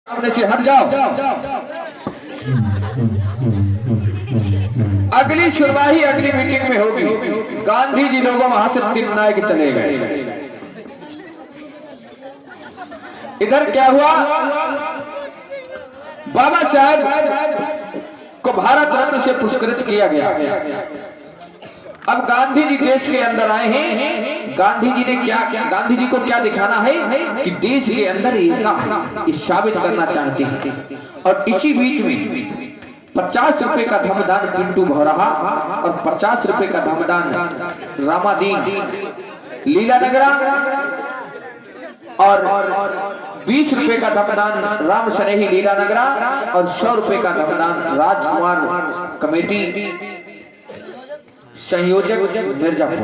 सामने से हट जाओ। अगली सुनवाई अगली मीटिंग में होगी। गांधी जी लोगों वहां से निर्णायक चले गए। इधर क्या हुआ, बाबा साहब को भारत रत्न से पुरस्कृत किया गया। अब गांधी जी देश के अंदर आए हैं। गांधी जी ने क्या, गांधी जी को क्या दिखाना है कि देश के अंदर एकता है, इस साबित करना चाहते हैं। और इसी बीच में 50 रुपए का धमदान पिंटू भौरहा और 50 रुपए का धमदान रामादीन लीला नगरा और 20 रुपए का धमदान राम सनेही लीला नगरा और 100 रुपए का धमदान राजकुमार कमेटी संयोजक मिर्जापुर।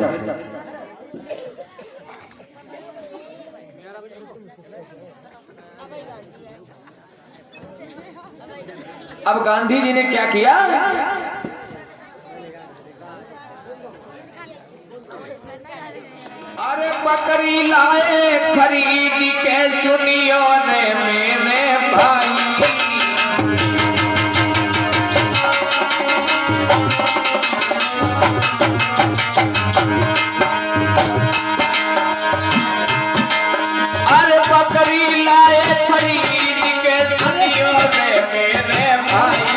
अब गांधी जी ने क्या किया, अरे बकरी लाए खरीद के सुनियो रे मेरे भाई। अरे बकरी लाए खरीद के सुनियो रे मेरे भाई।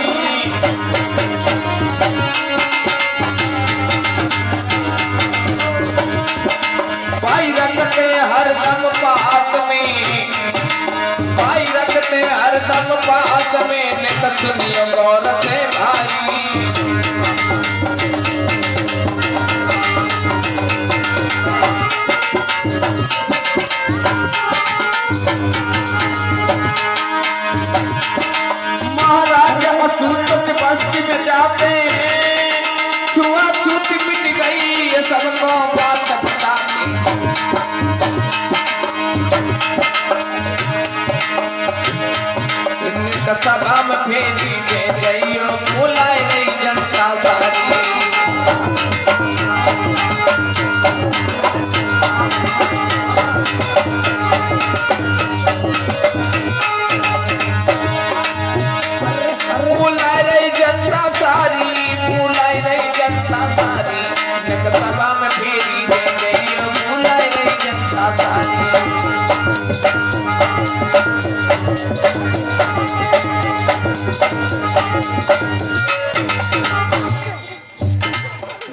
भाई रखते हरदम पास में, भाई रखते हरदम पास में, नित सुनियो गौर से भाई। महाराज असूत के बस्ती में जाते हैं, छुआछूत मिट गई ये सबको बात बताती। सभा में फेरी दे गईयो बुलाए नहीं जनता सारी। बुलाए नहीं जनता सारी, बुलाए नहीं जनता सारी। सभा में फेरी दे गईयो बुलाए नहीं जनता सारी।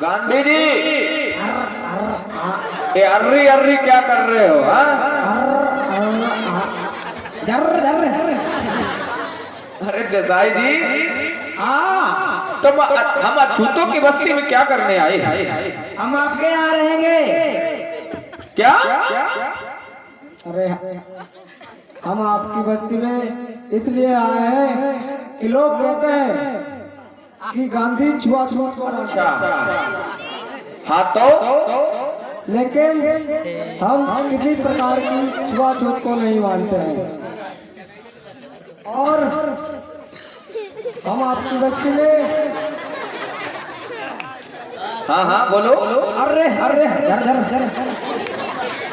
गांधी जी ये अर्री अर्री क्या कर रहे हो? अरे देसाई जी तो हम अछूतों की बस्ती में क्या करने आए? हम आपके यहाँ रहेंगे। क्या? अरे हम आपकी बस्ती में इसलिए आए हैं कि लोग कहते हैं कि गांधी छुआछूत को। अच्छा हाँ तो लेकिन हम किसी प्रकार की छुआछूत को नहीं मानते हैं। और हम आपकी बस्ती में, हाँ हाँ बोलो। अरे अरे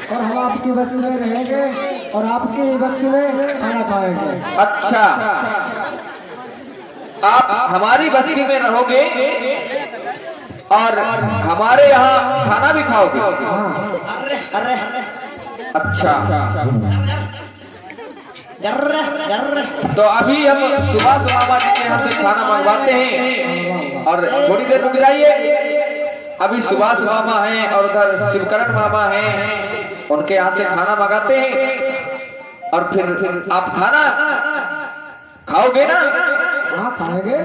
और हम आपकी बस्ती में रहेंगे और आपकी बस्ती में खाना खाएंगे। अच्छा आप हमारी बस्ती में रहोगे और हमारे यहाँ खाना भी खाओगे? अरे अच्छा तो अभी हम सुभाष मामा जी के यहाँ से खाना मंगवाते हैं और थोड़ी देर रुक जाइए। अभी सुभाष मामा हैं और उधर शिवकरण मामा हैं, उनके यहाँ से खाना मंगाते हैं और फिर आप खाना खाओगे ना? हाँ खाएंगे।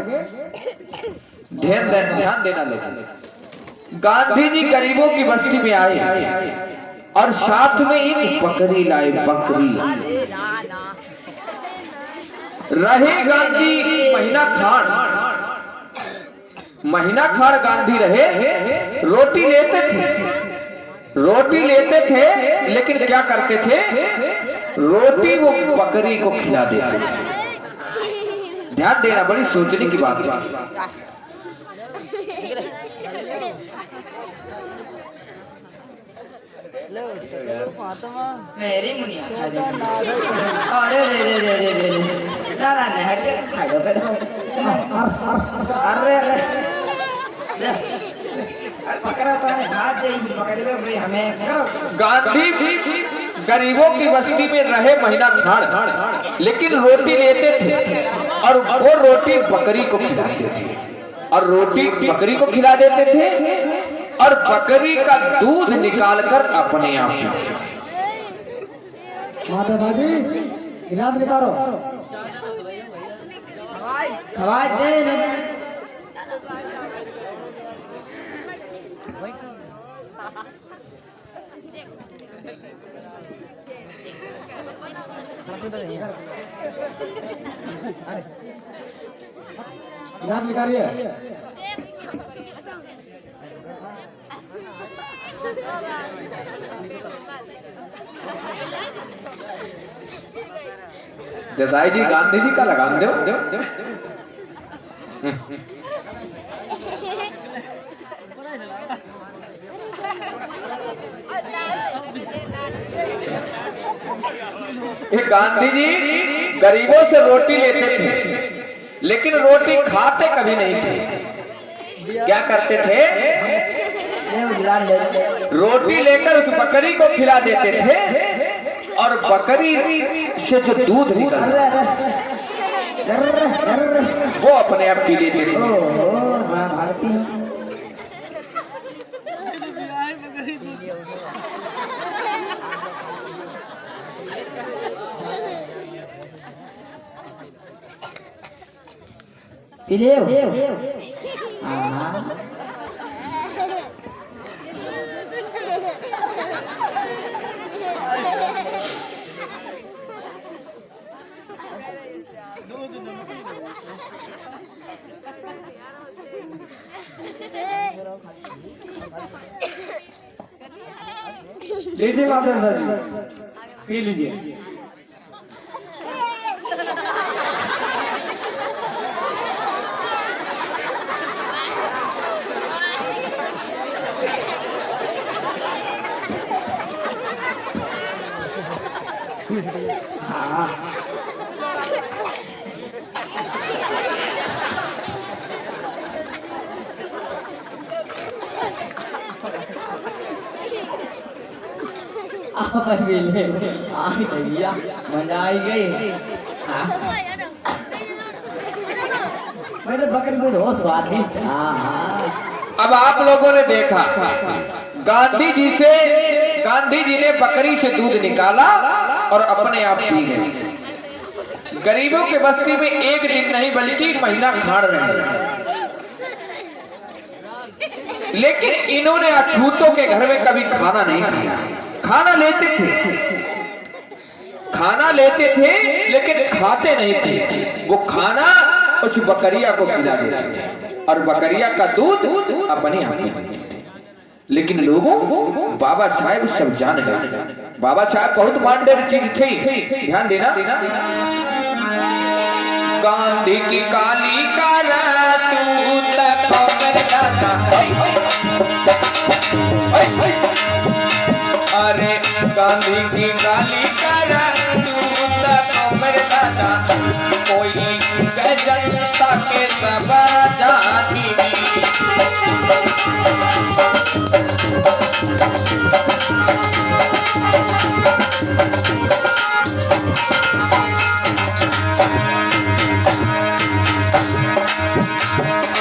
ध्यान देना लोग। गांधी जी गरीबों की बस्ती में आए और साथ में एक बकरी लाए। बकरी रहे गांधी महीना खाड़ गांधी रहे। रोटी लेते थे लेकिन क्या करते थे, रोटी वो बकरी को खिला देते थे। ध्यान देना, बड़ी सोचने की बात है। मेरी मुनिया अरे रे रे रे रे रे अरे पकड़ा तो है भाग जाएगी पकड़ ले भाई हमें गांधी गरीबों की बस्ती में रहे महीना खाड़, लेकिन रोटी लेते थे और वो रोटी बकरी को खिलाते थे और रोटी बकरी को खिला देते थे और बकरी का दूध निकालकर अपने आप पीते थे। माता दादी गिलास निकालो खवाज दे गिलास निकालिए जसाई जी गांधी जी का लगाम दो। ये गांधी जी गरीबों से रोटी लेते थे, लेकिन रोटी खाते कभी नहीं थे। क्या करते थे? रोटी लेकर उस बकरी को खिला देते थे और बकरी से जो दूध निकलता वो अपने आप पी लेते थे। पी ले लीजिए माता दादी पी लीजिए। भैया मजा आई गई। मेरे बकरी दूध हो स्वादिष्ट। अब आप लोगों ने देखा गांधी जी ने बकरी से दूध निकाला और अपने आप पी गए। गरीबों के बस्ती में एक दिन नहीं बल्कि महीना खाड़ रहे, लेकिन इन्होंने अछूतों के घर में कभी खाना नहीं खाया। खाना लेते थे लेकिन खाते नहीं थे। वो खाना उस बकरिया को खिला देते थे और बकरिया का दूध अपने आप पीते थे। लेकिन लोगों बाबा साहब सब जान गए। बाबा साहब बहुत मानदार चीज थी, ध्यान देना। गांधी की काली का तू तक अरे गांधी की काली का तू तक दादा कोई जनता के सब जाती।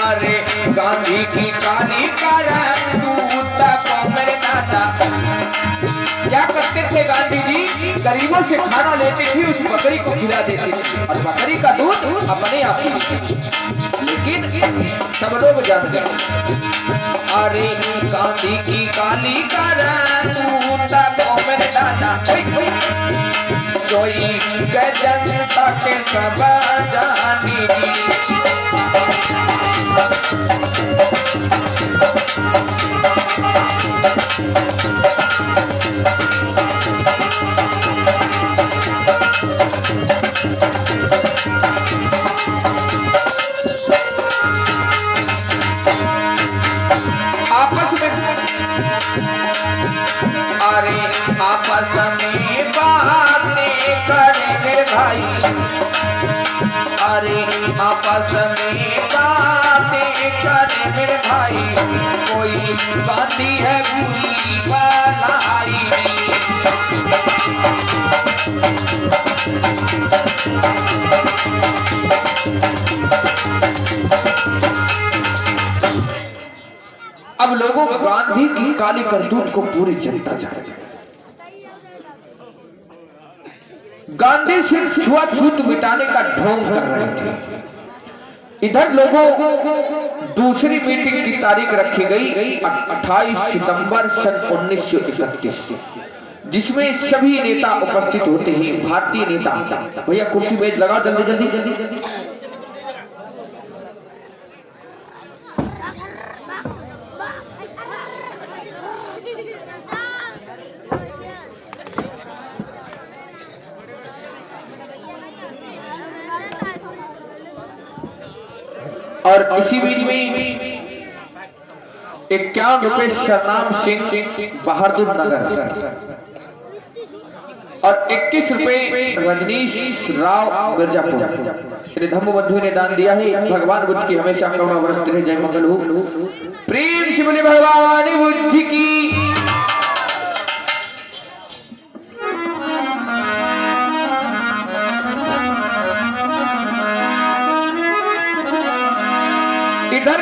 अरे गांधी की काली का दूध को मेरे दादा क्या करते थे? गांधी जी गरीबों से खाना लेते थे, उस बकरी को खिला देते थे और बकरी का दूध अपने आप पीते थे। लेकिन सब लोग जानते हैं अरे गांधी की काली का दूध को मेरे दादा कोई जनता के सब जानी। आपस में बातें करें भाई अरे आपस में बातें करे मेरे भाई, कोई गांधी है बुरी भलाई। अब लोगों गांधी की काली करतूत को पूरी जनता जान गई। गांधी सिर्फ छुआछूत मिटाने का ढोंग कर रहे थे। इधर लोगों दूसरी मीटिंग की तारीख रखी गई 28 सितंबर सन 1931, जिसमें सभी नेता उपस्थित होते हैं। भारतीय नेता, भैया कुर्सी मेज लगा जल्दी जल्दी। और इसी बीच में 51 रुपए सरनाम सिंह बहादुर नगर और 21 रुपए रजनीश राव मिर्जापुर धम्म बंधु ने दान दिया है। भगवान बुद्ध की हमेशा करुणा बरसती रहे, जय मंगल हो। प्रेम से बोले भगवान बुद्ध की। इधर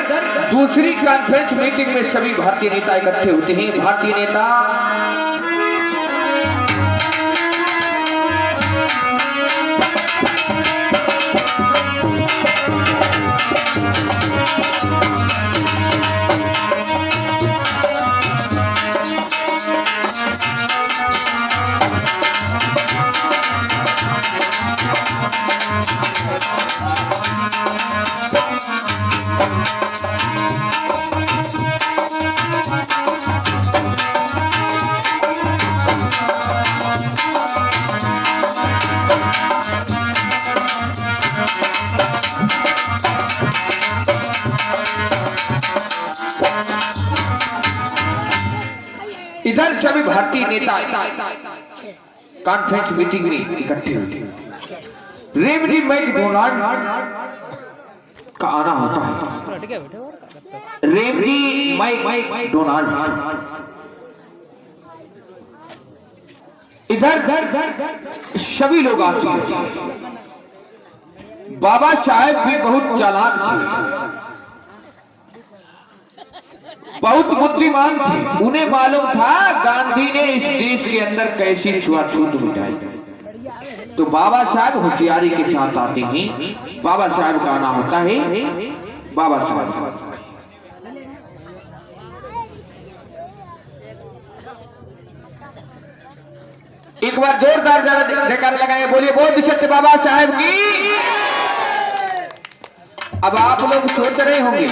दूसरी कॉन्फ्रेंस मीटिंग में सभी भारतीय नेता इकट्ठे होते हैं। भारतीय नेता इधर सभी भारतीय नेता कॉन्फ्रेंस मीटिंग में इकट्ठे हुए। रेमनी मैकडोनाल्ड का आना होता है। रेमनी मैकडोनाल्ड इधर सभी लोग आ चुके थे। बाबा साहेब भी बहुत चालाक थे, बहुत बुद्धिमान थे। उन्हें मालूम था गांधी ने इस देश के अंदर कैसी छुआछूत मिटाई। तो बाबा साहब होशियारी के साथ आते हैं। बाबा साहब का आना होता है। बाबा साहब एक बार जोरदार जयकार लगाए, बोलिए बोल सत्य बाबा साहब की। अब आप लोग सोच रहे होंगे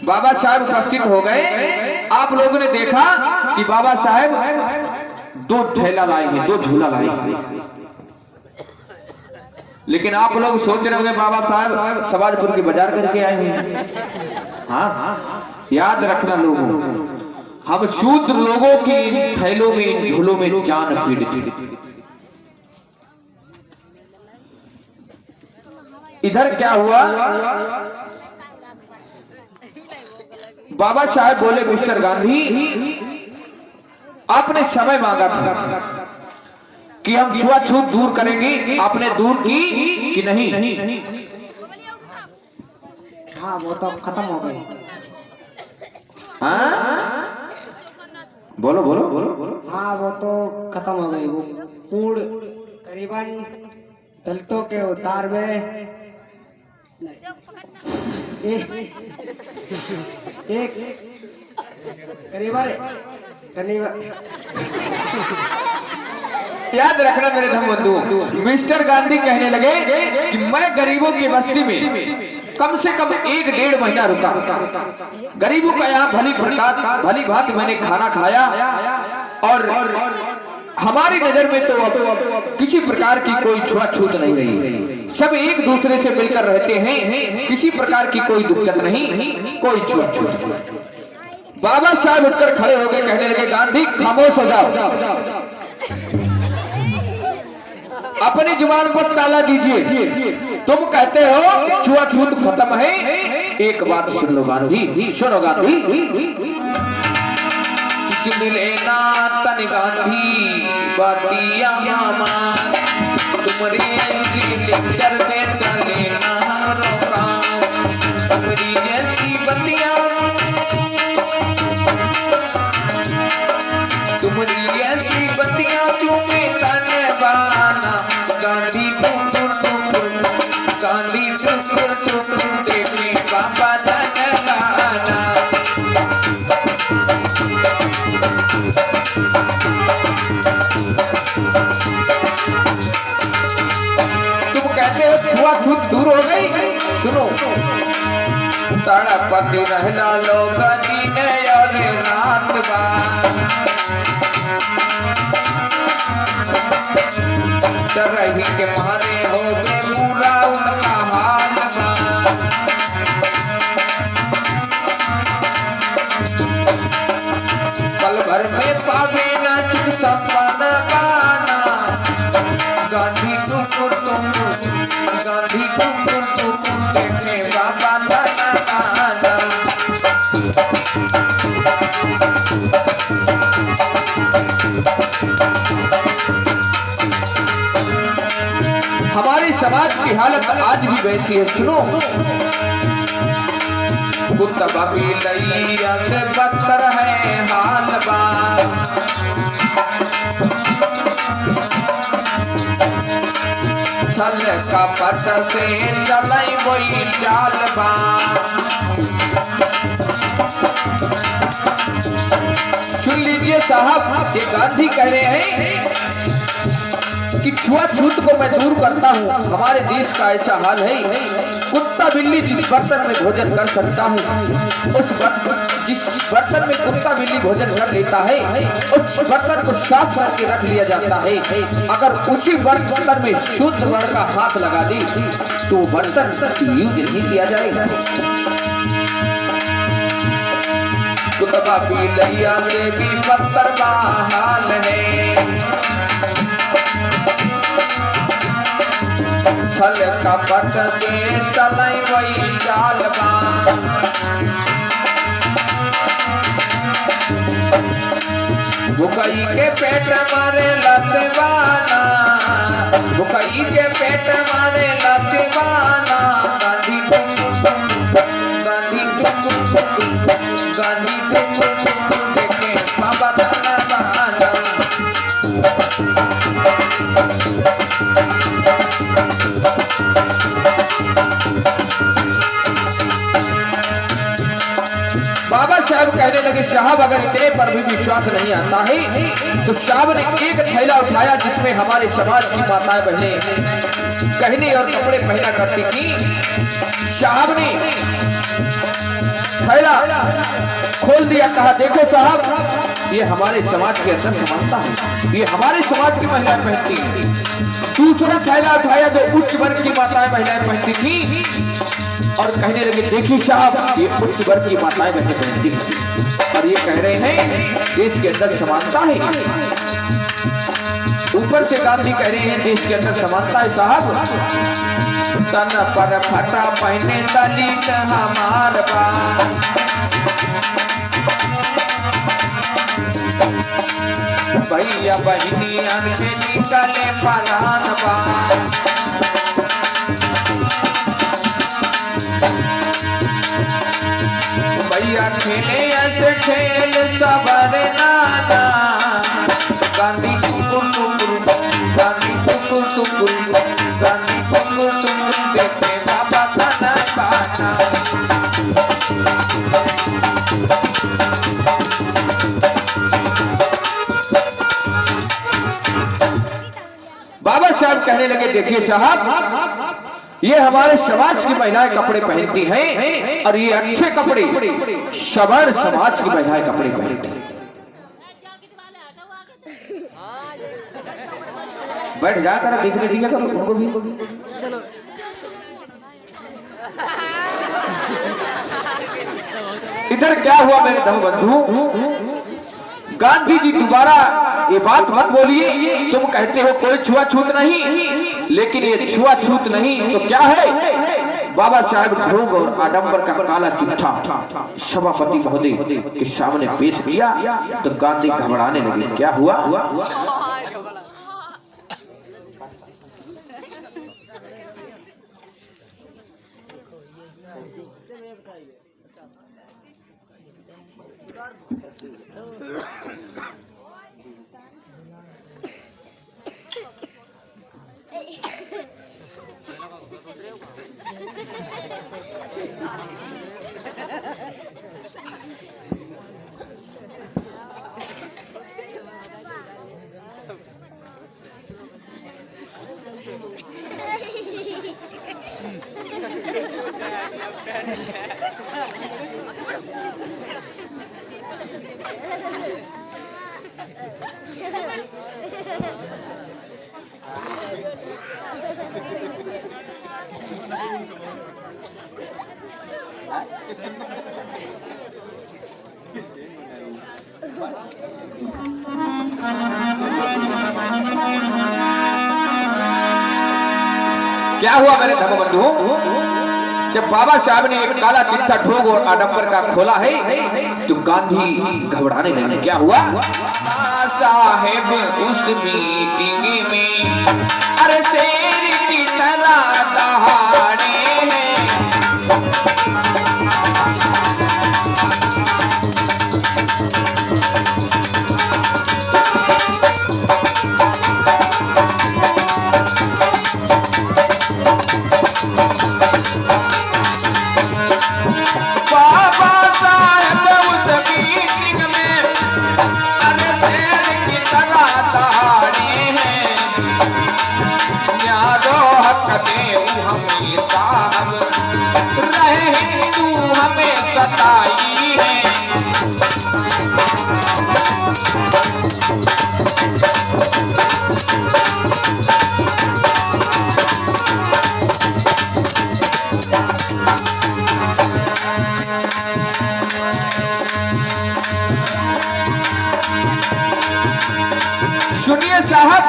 बाबा साहब उपस्थित हो गए। आप लोगों ने देखा कि बाबा साहब 2 ठेला लाए हैं, 2 झूला लाए हैं। लेकिन आप लोग सोच रहे होंगे बाबा साहब समाजपुर के बाजार करके आए हैं। हाँ, याद रखना लोगों, हम शूद्र लोगों की इन थैलों में, इन झूलों में जान पीड़ित। इधर क्या हुआ, बाबा साहब बोले मिस्टर गांधी, आपने समय मांगा था कि हम छुआछूत दूर करेंगे, आपने दूर की कि नहीं? हाँ, वो तो खत्म हो गई। हाँ, बोलो बोलो बोलो। हाँ, वो तो खत्म हो गई। वो पूर्ण करीबन दलितों के उद्धार में एक करीबन याद रखना मेरे धम बंधु, मिस्टर गांधी कहने लगे कि मैं गरीबों की बस्ती में कम से कम 1-1.5 महीना रुका। गरीबों का यहाँ भली भांति मैंने खाना खाया और हमारी नजर में तो किसी प्रकार की कोई छुआछूत नहीं रही। सब एक दूसरे से मिलकर रहते हैं, किसी प्रकार की कोई दिक्कत नहीं, कोई छुआछूत नहीं। बाबा साहब उठकर खड़े हो गए, कहने लगे गांधी खामोश हो जाओ। अपनी जुबान पर ताला दीजिए। तुम कहते हो छुआछूत खत्म है, एक बात सुन लो गांधी, सुनो गांधी। सुन लेना तन गांधी बातिया मामा, तुम्हारी लेक्चर दे चले ना रोका, तुम्हारी जैसी बतिया, तुम्हारी ऐसी बतिया तुम्हें तने बाना। गांधी टुकुर टुकुर, गांधी टुकुर टुकुर देखे बाबा तने बाना। तुम कहते हो छुआछूत दूर हो गई, सुनो। तड़पति रहना लोग जीने और रात रही के मारे हो गए पूरा उनका हाल। पल भर में पावे ना सपना पाना। गांधी टुकुर टुकुर, गांधी टुकुर टुकुर देखे बाबा दाना दाना। हमारे समाज की हालत आज भी वैसी है, सुनो। कुत्ता भी लैया से बदतर है हाल बा, छल का पट से चलाई वही चाल बा। सुन लीजिए साहब, ये गांधी कह रहे हैं कि छुआछूत को मैं दूर करता हूँ। हमारे देश का ऐसा हाल है, कुत्ता बिल्ली जिस बर्तन में भोजन कर सकता हूँ, जिस बर्तन में कुत्ता बिल्ली भोजन कर लेता है, उस बर्तन को साफ करके रख लिया जाता है। अगर उसी बर्तन में शुद्ध वर्ण का हाथ लगा दी तो बर्तन यूज नहीं किया जाएगा। कुत्ता बिल्लिया से भी बदतर का हाल है, छल का पट से चलाई वही चाल बा। भुकई के पेट मारे लतवाना, भुकई के पेट मारे लतवाना। गांधी गांधी गांधी देखे बाबा दाना दाना। बाबा साहब कहने लगे, साहब अगर इतने पर भी विश्वास नहीं आता है तो साहब ने एक थैला उठाया जिसमें हमारे समाज की माताएं बहनें गहने और कपड़े पहना करती थी। साहब ने थैला खोल दिया, कहा देखो साहब ये हमारे समाज के अंदर समानता है, ये हमारे समाज की महिलाएं पहनती हैं। दूसरा थैला उठाया जो उच्च वर्ग की माताएं महिलाएं पहनती थी और कहने लगे देखिए साहब ये उच्च वर्ग की माताएं बहनें पहनती हैं और ये कह रहे हैं देश के अंदर समानता है। ऊपर से गांधी कह रहे हैं देश के अंदर समानता है। साहब तन पर फटा पहने दलित हमार बा, भैया बहनिया के निकले परान बा। भैया खेले ऐसे खेल सबर नाना। गांधी टुकुर टुकुर, गांधी टुकुर टुकुर, गांधी टुकुर टुकुर देखे बाबा खाना पाना। बाबा साहब कहने लगे देखिए साहब ये हमारे समाज की महिलाएं कपड़े पहनती हैं और ये अच्छे कपड़े सवर्ण समाज की महिलाएं कपड़े पहनती हैं। बैठ जाकर देखने दिया करो उनको भी। चलो इधर क्या हुआ मेरे धर्म बंधु, गांधी जी दोबारा ये बात मत बोलिए। तुम कहते हो कोई छुआछूत नहीं, लेकिन ये छुआछूत नहीं तो क्या है? बाबा साहेब भोग और आडंबर का काला चिट्ठा सभापति महोदय के सामने पेश किया तो गांधी घबराने लगे। क्या हुआ? क्या हुआ मेरे धर्म बंधु? जब बाबा साहब ने एक काला चिट्ठा ढोग और आडंबर का खोला है तो गांधी घबराने लगे। क्या हुआ? साहेब उस मीटिंग में अरे शेर की तरह दहाड़े हैं। सुनिए साहब,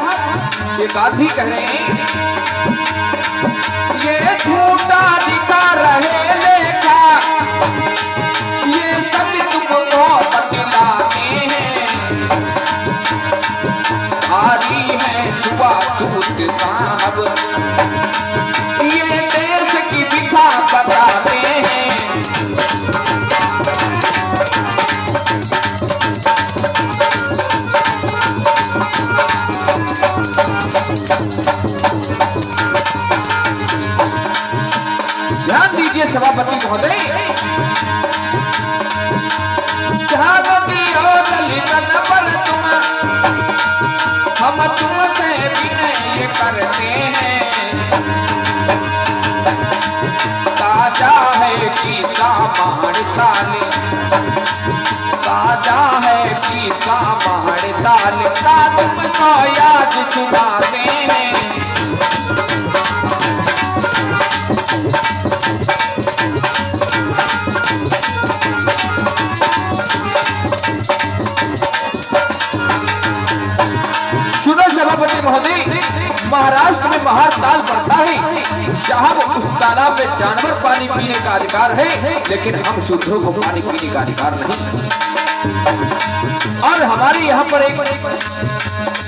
ये गांधी कह रहे हैं ये झूठा दिखा रहे लेखा, ये सच तुमको बतलाते हैं। भारी है छुआछूत साहब, ये देश की दिखा बताते हैं। ध्यान दीजिए सभापति महोदय, हम तुमसे विनय करते हैं। ताजा है किस्सा महड़ साले, ताजा है किस्सा महड़ साले, तुमको याद सुनाते हैं। सभापति महोदय, महाराष्ट्र में महार ताल पड़ता है साहब, उस तालाब में जानवर पानी पीने का अधिकार है, लेकिन हम शुद्धों को पानी पीने का अधिकार नहीं। और हमारे यहाँ पर एक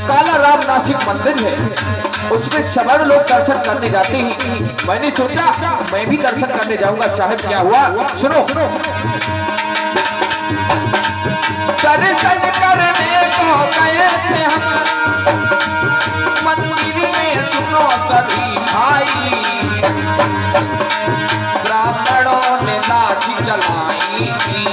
काला राम नासिक मंदिर है, उसमें सभी लोग दर्शन करने जाते हैं। मैंने सोचा मैं भी दर्शन करने जाऊंगा। साहब क्या हुआ सुनो। दर्शन करने को गए थे हम मंदिर में, सुनो सभी भाई, ब्राह्मणों ने लाठी चलाई थी,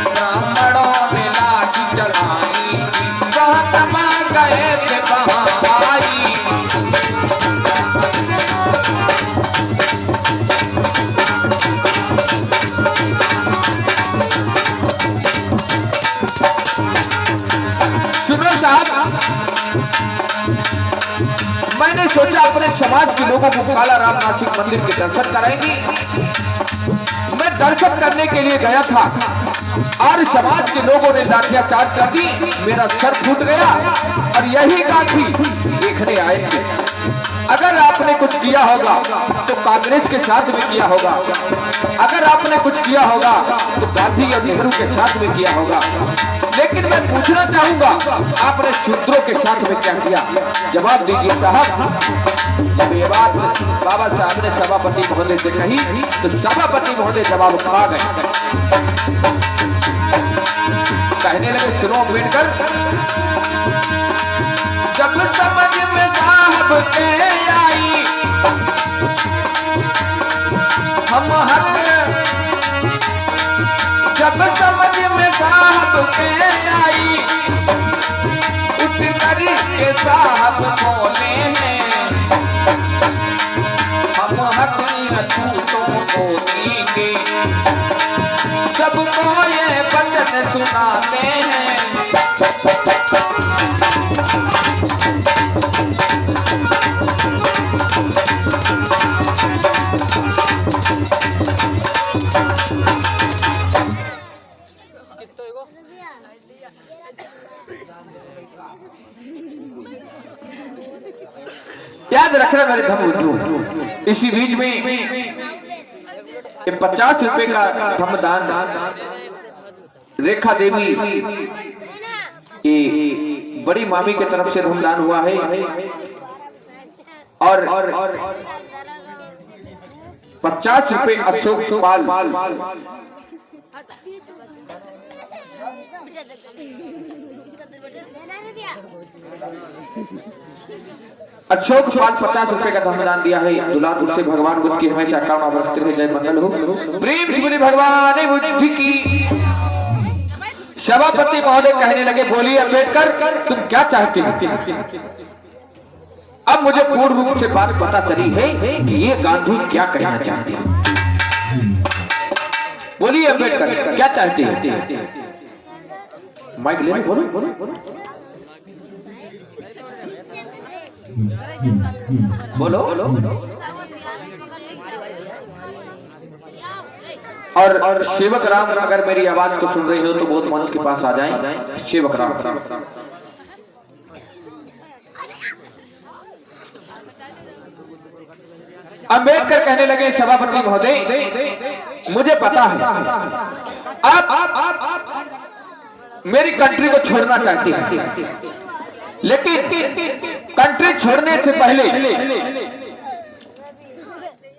ब्राह्मणों ने लाठी चलाई थी, कहतमा गए थे वहाँ आई। सुनो साहब, मैंने सोचा अपने समाज के लोगों को काला राम नासिक मंदिर के दर्शन कराएंगे। मैं दर्शन करने के लिए गया था, और समाज के लोगों ने लाठियां चार्ज कर दी, मेरा सर फूट गया। और यही गांधी देखने आए थे। अगर आपने कुछ किया होगा तो कांग्रेस के साथ में किया होगा, अगर आपने कुछ किया होगा तो गांधी और नेहरू के साथ में किया होगा, लेकिन मैं पूछना चाहूंगा आपने शूद्रों के साथ में क्या किया? जवाब दीजिए साहब। जब ये बात बाबा साहब ने सभापति महोदय से कही तो सभापति महोदय जवाब खा गए। कहने लगे, सुनो अम्बेडकर, जब समझ में साहब के आई हम हक, जब समझ में साहब के आई उस तरीके साहब बोले हैं, हम हक अछूतों को देंगे, सबको ये वचन सुनाते हैं। याद रखना मेरे धम्म। इसी बीच में 50 रुपए का धम्मदान रेखा देवी की बड़ी मामी की तरफ से धम्मदान हुआ है। और 50 रुपए अशोक पाल, अशोक पाल 50 रुपए का धम्मदान दिया है। दुलारपुर से भगवान बुद्ध की हमेशा कामना बरसते रहे, जय मंगल हो। प्रेम से बोले भगवान बुद्ध की। सभापति महोदय कहने लगे, बोलिए अम्बेडकर, तुम क्या चाहते हो? अब मुझे पूर्ण रूप से बात पता चली है कि ये गांधी क्या कहना चाहते हैं। बोलिए अम्बेडकर, क्या चाहते हैं? माइक ले बोलो, बोलो, बोलो। और सेवक राम, अगर मेरी आवाज को सुन रही हो तो बहुत मंच के पास आ जाएं। सेवक राम, अम्बेडकर कहने लगे, सभापति महोदय, मुझे पता है आप मेरी कंट्री को छोड़ना चाहते हैं, लेकिन कंट्री छोड़ने से पहले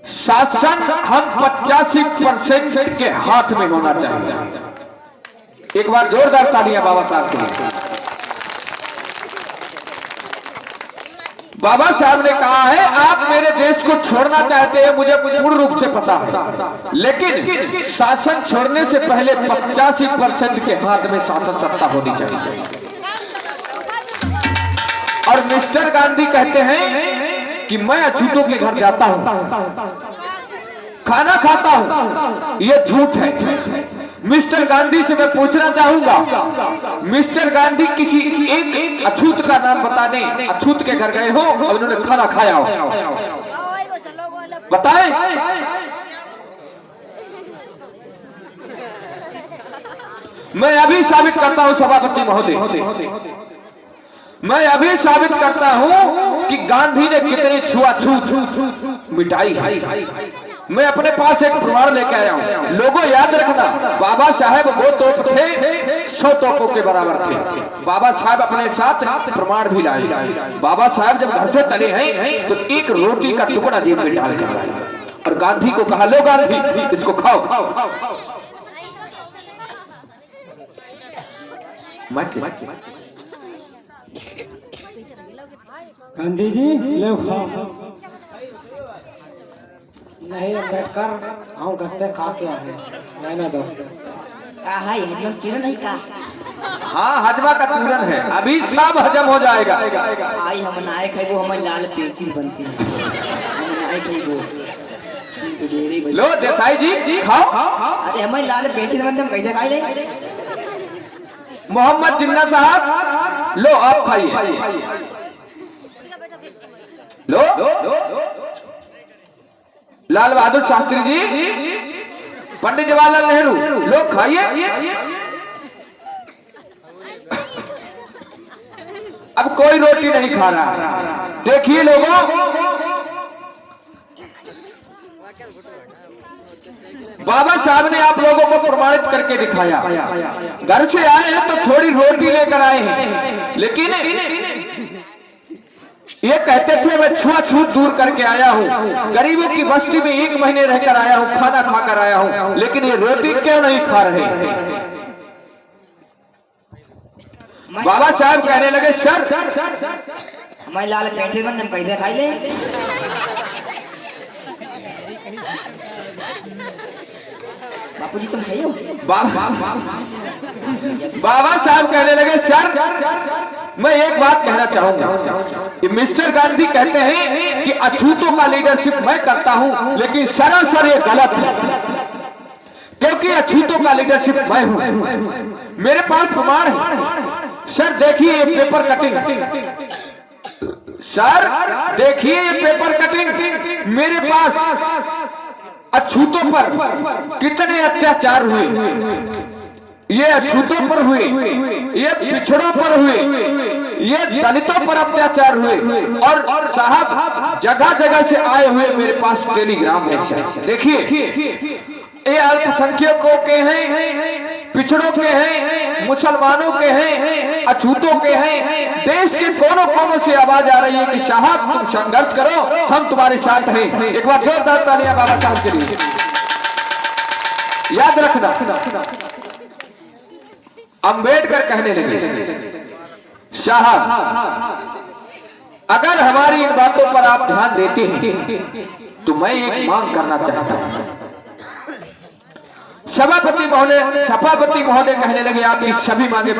शासन हम 85% के हाथ में होना चाहिए। एक बार जोरदार तालियां बाबा साहब के लिए। बाबा साहब ने कहा है, आप मेरे देश को छोड़ना चाहते हैं, मुझे पूर्ण रूप से पता है, लेकिन शासन छोड़ने से पहले 85% के हाथ में शासन सत्ता होनी चाहिए। और मिस्टर गांधी कहते हैं कि मैं अछूतों के घर जाता हूं, खाना खाता हूं, ये झूठ है। मिस्टर गांधी से मैं पूछना चाहूंगा, मिस्टर गांधी किसी एक अछूत का नाम बता दें, अछूत के घर गए हो और उन्होंने खाना खाया हो, बताएं। मैं अभी साबित करता हूं सभापति महोदय, मैं अभी साबित करता हूं कि गांधी ने कितनी छुआछूत मिटाई है। मैं अपने पास एक प्रमाण लेके आया हूं। लोगों याद रखना, बाबा साहब वो तोप थे 100 तोपों के बराबर थे। बाबा साहब अपने साथ प्रमाण भी लाए। बाबा साहब जब घर से चले हैं तो एक रोटी का टुकड़ा जेब में डाल कर लाए और गांधी को कहा, लो गांधी, इसको खाओ। गांधी जी ले खाओ। नहीं अम्बेडकर, हम घर से खा के आए, रहने दो। हजमा चूरन नहीं का? हाँ, हजमा का चूरन है, अभी सब हजम हो जाएगा। आई हम नायक है वो, हमारी लाल पेची बनती है। लो देसाई जी खाओ। अरे हमारी लाल पेची बनते, हम कैसे खाए नहीं? मोहम्मद जिन्ना साहब, लो आप खाइए, लो। लाल बहादुर शास्त्री जी, पंडित जवाहरलाल नेहरू, लोग खाइए। अब कोई रोटी नहीं खा रहा। देखिए लोगों, बाबा साहब ने आप लोगों को प्रमाणित करके दिखाया। घर से आए हैं तो थोड़ी रोटी लेकर आए हैं, लेकिन ये कहते थे मैं छुआछूत दूर करके आया हूँ, गरीबों की बस्ती में 1 महीने रहकर आया हूँ, खाना खाकर आया हूँ, लेकिन ये रोटी क्यों नहीं खा रहे? बाबा साहब कहने लगे सर, मैं लाल पेंसिल में तुम कैसे खाई ले? बापूजी तुम खाइयो? बाबा साहब कहने लगे सर, मैं एक बात कहना चाहूंगा। मिस्टर गांधी कहते हैं कि अछूतों का लीडरशिप मैं करता हूं, लेकिन सरासर ये गलत है, क्योंकि अछूतों का लीडरशिप मैं हूं। मेरे पास प्रमाण है। सर देखिए ये पेपर कटिंग, सर देखिए ये पेपर कटिंग, मेरे पास अछूतों पर कितने अत्याचार हुए। ये अछूतों पर हुए, ये पिछड़ों पर हुए, ये दलितों पर अत्याचार हुए, और साहब जगह जगह से आए हुए मेरे पास टेलीग्राम है। देखिए ये अल्पसंख्यकों के हैं, पिछड़ों के हैं, मुसलमानों के हैं, अछूतों के हैं, देश के कोनों कोनों से आवाज आ रही है कि साहब तुम संघर्ष करो, हम तुम्हारे साथ हैं। एक बार जोरदार तालियां बाबा साहब के लिए। याद रखना, अंबेडकर कहने लगे साहब अगर हमारी इन बातों पर आप ध्यान देते हैं तो मैं एक मांग करना चाहता हूं। सभापति महोदय कहने लगे आपकी सभी मांगे